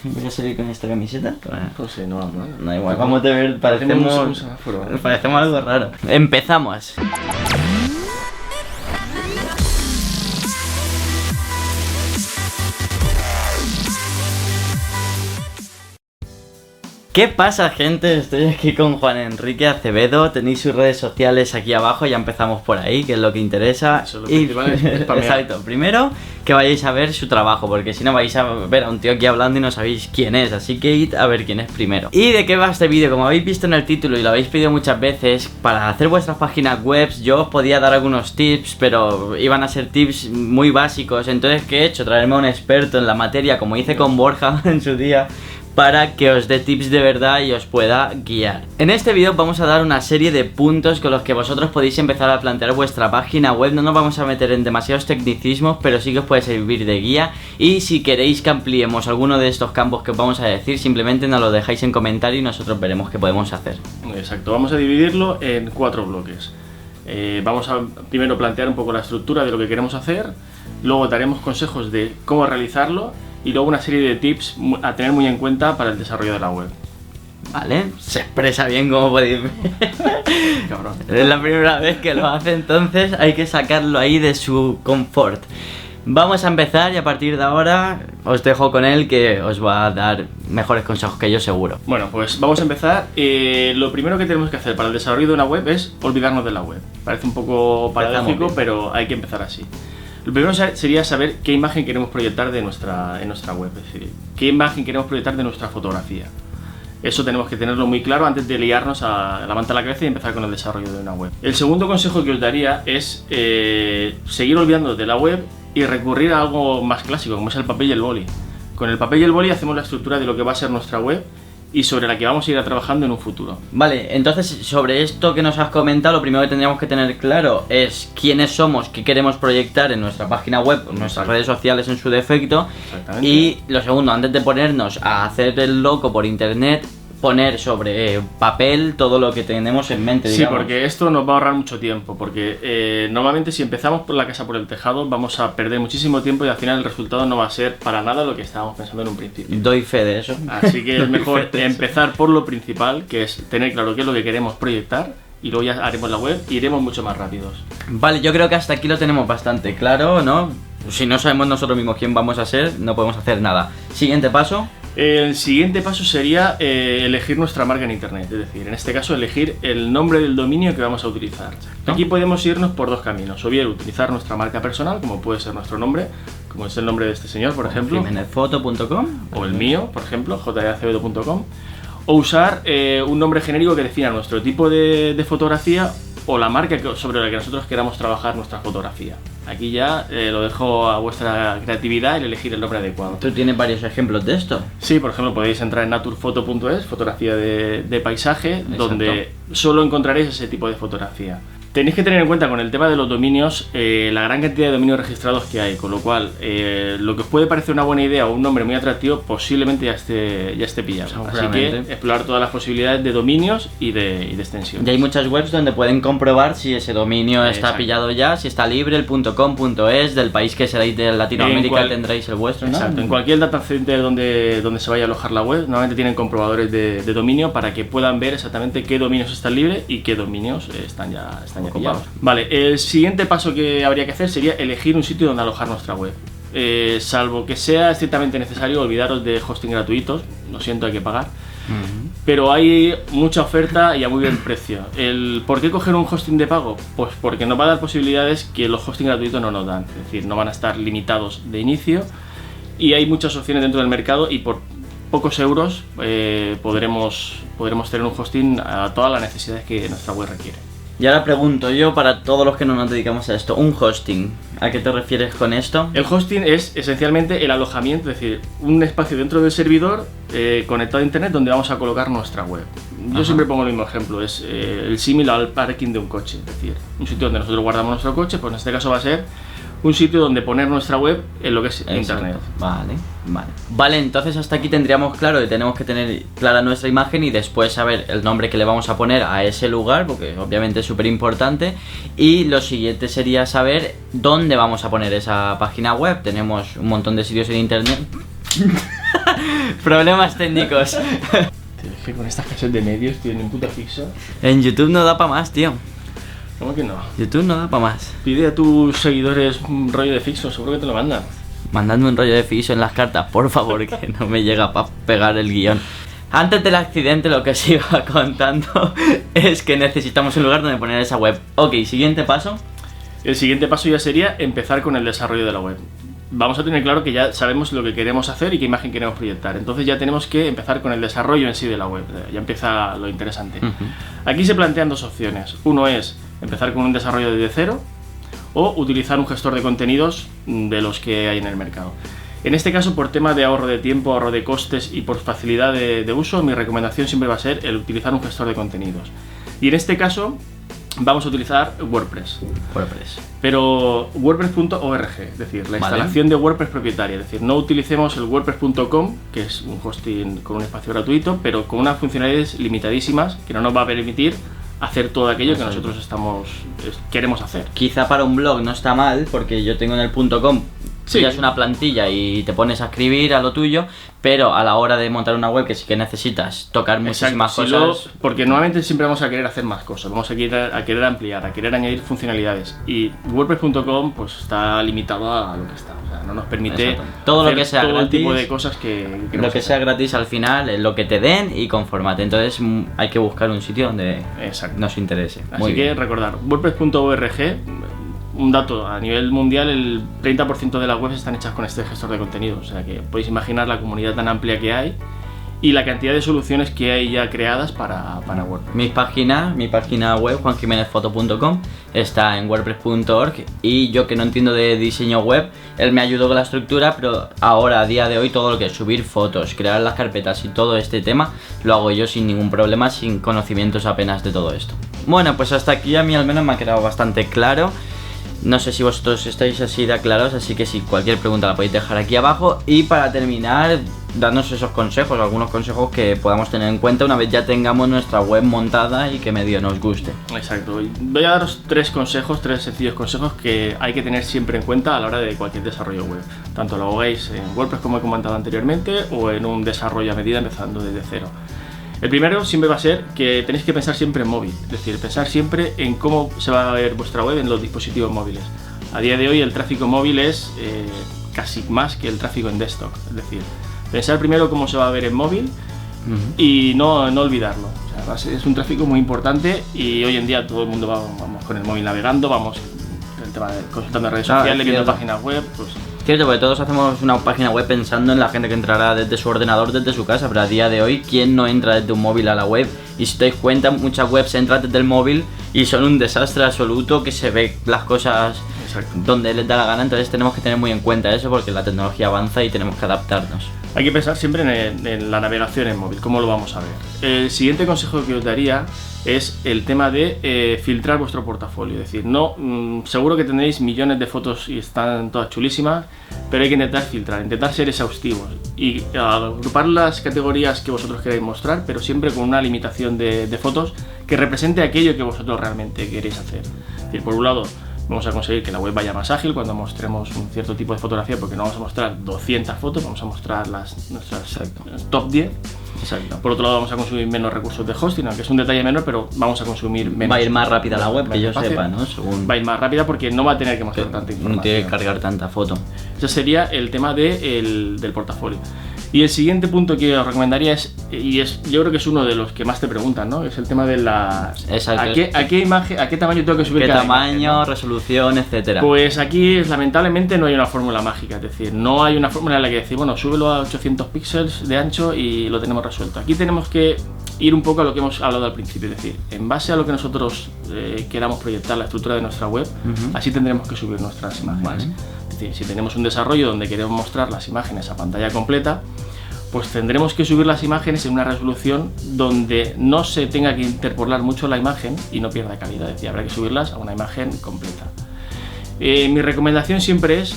¿Voy a salir con esta camiseta? Pues sí, no, No, igual, vamos a ver, parecemos algo raro. Empezamos. ¿Qué pasa, gente? Estoy aquí con Juan Enrique Acevedo. Tenéis sus redes sociales aquí abajo, ya empezamos por ahí, que es lo que interesa. Eso es lo principal, es exacto, primero que vayáis a ver su trabajo, porque si no vais a ver a un tío aquí hablando y no sabéis quién es, así que id a ver quién es primero. ¿Y de qué va este vídeo? Como habéis visto en el título y lo habéis pedido muchas veces, para hacer vuestras páginas web yo os podía dar algunos tips, pero iban a ser tips muy básicos. Entonces, ¿qué he hecho? Traerme a un experto en la materia, como hice con Borja en su día, para que os dé tips de verdad y os pueda guiar. En este vídeo vamos a dar una serie de puntos con los que vosotros podéis empezar a plantear vuestra página web. No nos vamos a meter en demasiados tecnicismos, pero sí que os puede servir de guía. Y si queréis que ampliemos alguno de estos campos que os vamos a decir, simplemente nos lo dejáis en comentario y nosotros veremos qué podemos hacer. Exacto, vamos a dividirlo en 4 bloques. Vamos a primero plantear un poco la estructura de lo que queremos hacer, luego daremos consejos de cómo realizarlo y luego una serie de tips a tener muy en cuenta para el desarrollo de la web. Vale, se expresa bien, como podéis ver. Cabrón. Es la primera vez que lo hace, entonces hay que sacarlo ahí de su confort. Vamos a empezar y a partir de ahora os dejo con él, que os va a dar mejores consejos que yo, seguro. Bueno, pues vamos a empezar. Lo primero que tenemos que hacer para el desarrollo de una web es olvidarnos de la web. Parece un poco paradójico, pero hay que empezar así. Lo primero sería saber qué imagen queremos proyectar en nuestra web, es decir, qué imagen queremos proyectar de nuestra fotografía. Eso tenemos que tenerlo muy claro antes de liarnos a levantar la cabeza y empezar con el desarrollo de una web. El segundo consejo que os daría es seguir olvidándonos de la web y recurrir a algo más clásico, como es el papel y el boli. Con el papel y el boli hacemos la estructura de lo que va a ser nuestra web y sobre la que vamos a ir trabajando en un futuro. Vale, entonces sobre esto que nos has comentado, lo primero que tendríamos que tener claro es quiénes somos, qué queremos proyectar en nuestra página web, en nuestras redes sociales en su defecto. Exactamente. Y lo segundo, antes de ponernos a hacer el loco por internet, poner sobre papel todo lo que tenemos en mente, digamos. Sí, porque esto nos va a ahorrar mucho tiempo, porque normalmente si empezamos por la casa por el tejado vamos a perder muchísimo tiempo y al final el resultado no va a ser para nada lo que estábamos pensando en un principio. Doy fe de eso. Así que es mejor empezar por lo principal, que es tener claro qué es lo que queremos proyectar, y luego ya haremos la web y iremos mucho más rápidos. Vale, yo creo que hasta aquí lo tenemos bastante claro, ¿no? Si no sabemos nosotros mismos quién vamos a ser, no podemos hacer nada. Siguiente paso. El siguiente paso sería elegir nuestra marca en internet, es decir, en este caso elegir el nombre del dominio que vamos a utilizar. Aquí podemos irnos por dos caminos, o bien utilizar nuestra marca personal, como puede ser nuestro nombre, como es el nombre de este señor, por ejemplo, jimenezfoto.com, o el mío, por ejemplo, jacevedo.com, o usar un nombre genérico que defina nuestro tipo de fotografía o la marca sobre la que nosotros queramos trabajar nuestra fotografía. Aquí ya lo dejo a vuestra creatividad el elegir el nombre adecuado. ¿Tú tienes varios ejemplos de esto? Sí, por ejemplo, podéis entrar en naturfoto.es, fotografía de paisaje, exacto, donde solo encontraréis ese tipo de fotografía. Tenéis que tener en cuenta con el tema de los dominios la gran cantidad de dominios registrados que hay, con lo cual lo que os puede parecer una buena idea o un nombre muy atractivo posiblemente ya esté pillado. Así que explorar todas las posibilidades de dominios y de extensión. Y hay muchas webs donde pueden comprobar si ese dominio está pillado ya, si está libre, el .com.es, del país que seráis de Latinoamérica tendréis el vuestro, ¿no? Exacto, en cualquier data center donde se vaya a alojar la web, normalmente tienen comprobadores de dominio para que puedan ver exactamente qué dominios están libres y qué dominios están ya pillados. Vale, el siguiente paso que habría que hacer sería elegir un sitio donde alojar nuestra web. Salvo que sea estrictamente necesario, olvidaros de hosting gratuitos, lo siento, hay que pagar. Pero hay mucha oferta y a muy buen precio. ¿Por qué coger un hosting de pago? Pues porque nos va a dar posibilidades que los hosting gratuitos no nos dan, es decir, no van a estar limitados de inicio y hay muchas opciones dentro del mercado y por pocos euros podremos tener un hosting a todas las necesidades que nuestra web requiere. Y ahora pregunto yo, para todos los que no nos dedicamos a esto, un hosting, ¿a qué te refieres con esto? El hosting es esencialmente el alojamiento, es decir, un espacio dentro del servidor conectado a internet donde vamos a colocar nuestra web. Yo siempre pongo el mismo ejemplo, es el símil al parking de un coche, es decir, un sitio donde nosotros guardamos nuestro coche, pues en este caso va a ser un sitio donde poner nuestra web en lo que es internet. Vale, entonces hasta aquí tendríamos claro que tenemos que tener clara nuestra imagen y después saber el nombre que le vamos a poner a ese lugar, porque obviamente es súper importante. Y lo siguiente sería saber dónde vamos a poner esa página web. Tenemos un montón de sitios en internet Problemas técnicos. Tío, es que con esta escasez de medios, tío, ni un puto fixo. En YouTube no da para más, tío. ¿Cómo que no? YouTube no da para más. Pide a tus seguidores un rollo de fixo, seguro que te lo mandan. Mandadme un rollo de fiso en las cartas, por favor, que no me llega para pegar el guión. Antes del accidente, lo que os iba contando es que necesitamos un lugar donde poner esa web. Ok, siguiente paso. El siguiente paso ya sería empezar con el desarrollo de la web. Vamos a tener claro que ya sabemos lo que queremos hacer y qué imagen queremos proyectar. Entonces ya tenemos que empezar con el desarrollo en sí de la web. Ya empieza lo interesante. Aquí se plantean dos opciones. Uno es empezar con un desarrollo desde cero o utilizar un gestor de contenidos de los que hay en el mercado. En este caso, por tema de ahorro de tiempo, ahorro de costes y por facilidad de uso, mi recomendación siempre va a ser el utilizar un gestor de contenidos. Y en este caso vamos a utilizar WordPress. Pero WordPress.org, es decir, la instalación de WordPress propietaria. Es decir, no utilicemos el WordPress.com, que es un hosting con un espacio gratuito, pero con unas funcionalidades limitadísimas que no nos va a permitir hacer todo aquello que nosotros queremos hacer. Quizá para un blog no está mal, porque yo tengo en el .com, ya es una plantilla y te pones a escribir a lo tuyo, pero a la hora de montar una web que sí que necesitas tocar muchísimas cosas. Porque normalmente siempre vamos a querer hacer más cosas, vamos a querer ampliar, a querer añadir funcionalidades, y WordPress.com pues está limitado a lo que está, o sea, no nos permite todo hacer lo que sea todo gratis, el tipo de cosas que lo que sea gratis al final es lo que te den y confórmate. Entonces hay que buscar un sitio donde nos interese. Así que recordar, WordPress.org. Un dato, a nivel mundial el 30% de las webs están hechas con este gestor de contenidos, o sea que podéis imaginar la comunidad tan amplia que hay y la cantidad de soluciones que hay ya creadas para WordPress. Mi página web, juanjimenezfoto.com, está en wordpress.org, y yo, que no entiendo de diseño web, él me ayudó con la estructura, pero ahora, a día de hoy, todo lo que es subir fotos, crear las carpetas y todo este tema, lo hago yo sin ningún problema, sin conocimientos apenas de todo esto. Bueno, pues hasta aquí a mí al menos me ha quedado bastante claro. No sé si vosotros estáis así de aclarados, así que si cualquier pregunta la podéis dejar aquí abajo. Y para terminar, darnos esos consejos, algunos consejos que podamos tener en cuenta una vez ya tengamos nuestra web montada y que medio nos guste. Exacto. Voy a daros tres sencillos consejos que hay que tener siempre en cuenta a la hora de cualquier desarrollo web. Tanto lo hagáis en WordPress, como he comentado anteriormente, o en un desarrollo a medida empezando desde cero. El primero siempre va a ser que tenéis que pensar siempre en móvil, es decir, pensar siempre en cómo se va a ver vuestra web en los dispositivos móviles. A día de hoy el tráfico móvil es casi más que el tráfico en desktop, es decir, pensar primero cómo se va a ver en móvil y no olvidarlo. O sea, es un tráfico muy importante y hoy en día todo el mundo vamos con el móvil navegando, vamos el tema de consultando redes sociales, viendo páginas web, pues... Cierto, porque todos hacemos una página web pensando en la gente que entrará desde su ordenador, desde su casa, pero a día de hoy, ¿quién no entra desde un móvil a la web? Y si te dais cuenta, muchas webs entran desde el móvil y son un desastre absoluto, que se ve las cosas donde les da la gana. Entonces tenemos que tener muy en cuenta eso, porque la tecnología avanza y tenemos que adaptarnos. Hay que pensar siempre en la navegación en móvil, cómo lo vamos a ver. El siguiente consejo que os daría es el tema de filtrar vuestro portafolio. Es decir, seguro que tendréis millones de fotos y están todas chulísimas, pero hay que intentar filtrar, intentar ser exhaustivos y agrupar las categorías que vosotros queráis mostrar, pero siempre con una limitación de fotos que represente aquello que vosotros realmente queréis hacer. Es decir, por un lado, vamos a conseguir que la web vaya más ágil cuando mostremos un cierto tipo de fotografía, porque no vamos a mostrar 200 fotos, vamos a mostrar nuestras top 10. Exacto. Por otro lado, vamos a consumir menos recursos de hosting, aunque es un detalle menor, pero vamos a consumir menos. Va a ir más rápida la web, que yo sepa, ¿no? Va a ir más rápida porque no va a tener que mostrar tanta información. No tiene que cargar tanta foto. Ese sería el tema del portafolio. Y el siguiente punto que os recomendaría yo creo que es uno de los que más te preguntan, ¿no? Es el tema de ¿a qué tamaño tengo que subir cada tamaño, imagen, ¿no? Resolución, etcétera. Pues aquí, lamentablemente, no hay una fórmula mágica. Es decir, no hay una fórmula en la que decir, bueno, súbelo a 800 píxeles de ancho y lo tenemos resuelto. Aquí tenemos que ir un poco a lo que hemos hablado al principio. Es decir, en base a lo que nosotros queramos proyectar la estructura de nuestra web, así tendremos que subir nuestras imágenes. Es decir, si tenemos un desarrollo donde queremos mostrar las imágenes a pantalla completa, pues tendremos que subir las imágenes en una resolución donde no se tenga que interpolar mucho la imagen y no pierda calidad. Es decir, habrá que subirlas a una imagen completa. Mi recomendación siempre es,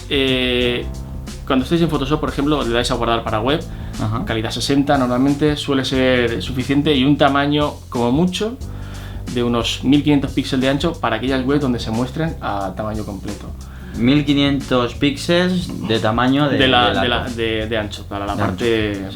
cuando estéis en Photoshop, por ejemplo, le dais a guardar para web, calidad 60 normalmente suele ser suficiente, y un tamaño como mucho de unos 1500 píxeles de ancho para aquellas webs donde se muestren a tamaño completo. 1500 píxeles de tamaño de ancho, para la parte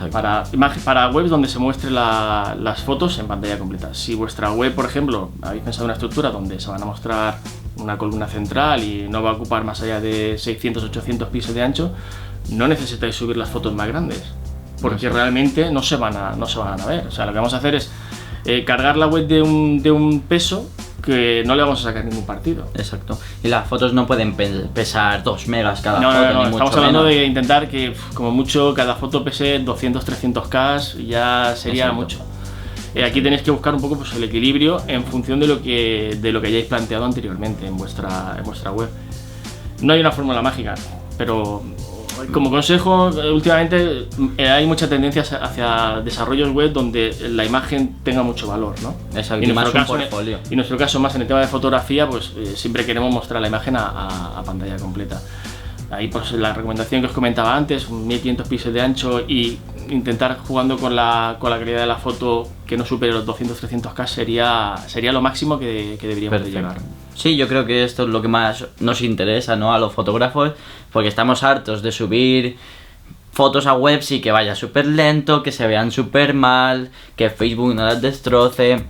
para webs donde se muestre las fotos en pantalla completa. Si vuestra web, por ejemplo, habéis pensado en una estructura donde se van a mostrar una columna central y no va a ocupar más allá de 600-800 píxeles de ancho, no necesitáis subir las fotos más grandes, porque realmente no se van a ver. O sea, lo que vamos a hacer es cargar la web de un peso que no le vamos a sacar ningún partido. Exacto. Y las fotos no pueden pesar 2 megas cada foto, no, ni mucho estamos hablando menos. de intentar que, como mucho, cada foto pese 200-300K, ya sería Exacto. mucho. Aquí tenéis que buscar un poco pues, el equilibrio en función de lo que hayáis planteado anteriormente en vuestra web. No hay una fórmula mágica, pero como consejo, últimamente hay mucha tendencia hacia desarrollos web donde la imagen tenga mucho valor, ¿no? Exacto, y más un portfolio. Y en nuestro caso, más en el tema de fotografía, pues siempre queremos mostrar la imagen a pantalla completa. Ahí pues la recomendación que os comentaba antes, 1500 píxeles de ancho y intentar jugando con la calidad de la foto que no supere los 200-300K sería lo máximo que deberíamos de llegar. Sí, yo creo que esto es lo que más nos interesa, ¿no? A los fotógrafos, porque estamos hartos de subir fotos a webs y que vaya súper lento, que se vean súper mal, que Facebook no las destroce.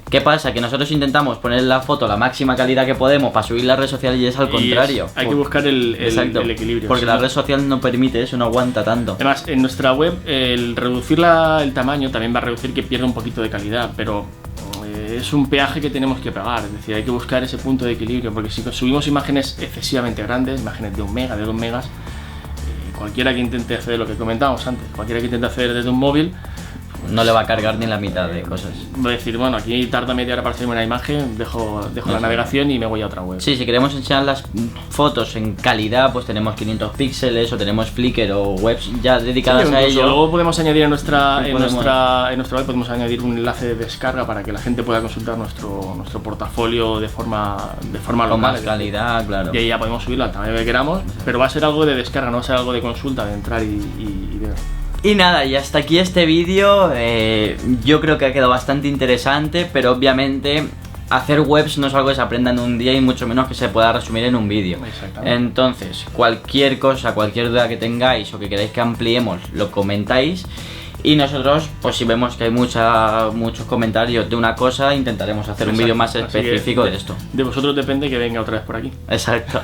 ¿Qué pasa? Que nosotros intentamos poner la foto a la máxima calidad que podemos para subir las redes sociales y es al contrario. Hay que buscar el equilibrio. Porque la red social no permite eso, no aguanta tanto. Además, en nuestra web, el reducir el tamaño también va a reducir que pierda un poquito de calidad, pero es un peaje que tenemos que pagar. Es decir, hay que buscar ese punto de equilibrio, porque si subimos imágenes excesivamente grandes, imágenes de 1 mega, de 2 megas, cualquiera que intente hacer lo que comentábamos antes, cualquiera que intente hacer desde un móvil, no le va a cargar ni la mitad de cosas. Voy a decir, bueno, aquí tarda media hora para hacerme una imagen, dejo la navegación y me voy a otra web. Sí, si queremos enseñar las fotos en calidad, pues tenemos 500 píxeles o tenemos Flickr o webs ya dedicadas a ello. Luego podemos añadir en nuestra web podemos añadir un enlace de descarga para que la gente pueda consultar nuestro portafolio de forma local. Con más calidad, claro. Y ahí ya podemos subirlo al tamaño que queramos, pero va a ser algo de descarga, no va a ser algo de consulta, de entrar y ver. Y nada, y hasta aquí este vídeo. Yo creo que ha quedado bastante interesante, pero obviamente hacer webs no es algo que se aprenda en un día y mucho menos que se pueda resumir en un vídeo. Entonces, cualquier cosa, cualquier duda que tengáis o que queráis que ampliemos, lo comentáis. Y nosotros, pues si vemos que hay muchos comentarios de una cosa, intentaremos hacer un vídeo más específico de esto. De vosotros depende que venga otra vez por aquí. Exacto.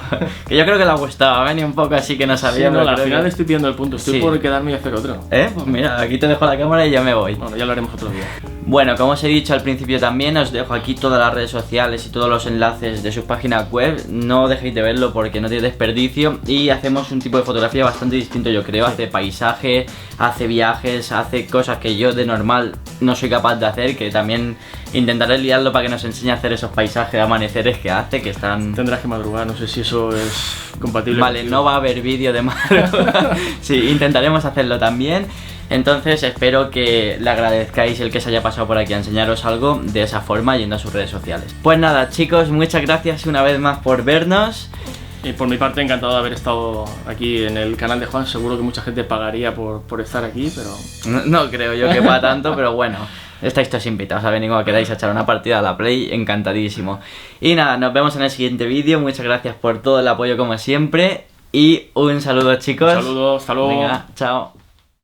Que yo creo que le ha gustado, venir un poco así que no sabía. Sí, no, al final estoy pidiendo el punto, estoy por quedarme y hacer otro. Pues mira, aquí te dejo la cámara y ya me voy. Bueno, ya lo haremos otro día. Bueno, como os he dicho al principio también, os dejo aquí todas las redes sociales y todos los enlaces de sus páginas web. No dejéis de verlo porque no tiene desperdicio. Y hacemos un tipo de fotografía bastante distinto, yo creo. Hace paisaje, hace viajes, hace cosas que yo de normal no soy capaz de hacer, que también intentaré liarlo para que nos enseñe a hacer esos paisajes de amaneceres que hace, que están... Tendrás que madrugar, no sé si eso es compatible. Vale, no va a haber vídeo de madrugada. Sí, intentaremos hacerlo también. Entonces espero que le agradezcáis el que se haya pasado por aquí a enseñaros algo de esa forma yendo a sus redes sociales. Pues nada chicos, muchas gracias una vez más por vernos. Y por mi parte encantado de haber estado aquí en el canal de Juan. Seguro que mucha gente pagaría por estar aquí, pero... No creo yo que para tanto, pero bueno, estáis todos invitados a venir cuando queráis a echar una partida a la Play, encantadísimo. Y nada, nos vemos en el siguiente vídeo, muchas gracias por todo el apoyo como siempre. Y un saludo chicos. Un saludo, hasta luego. Venga, chao.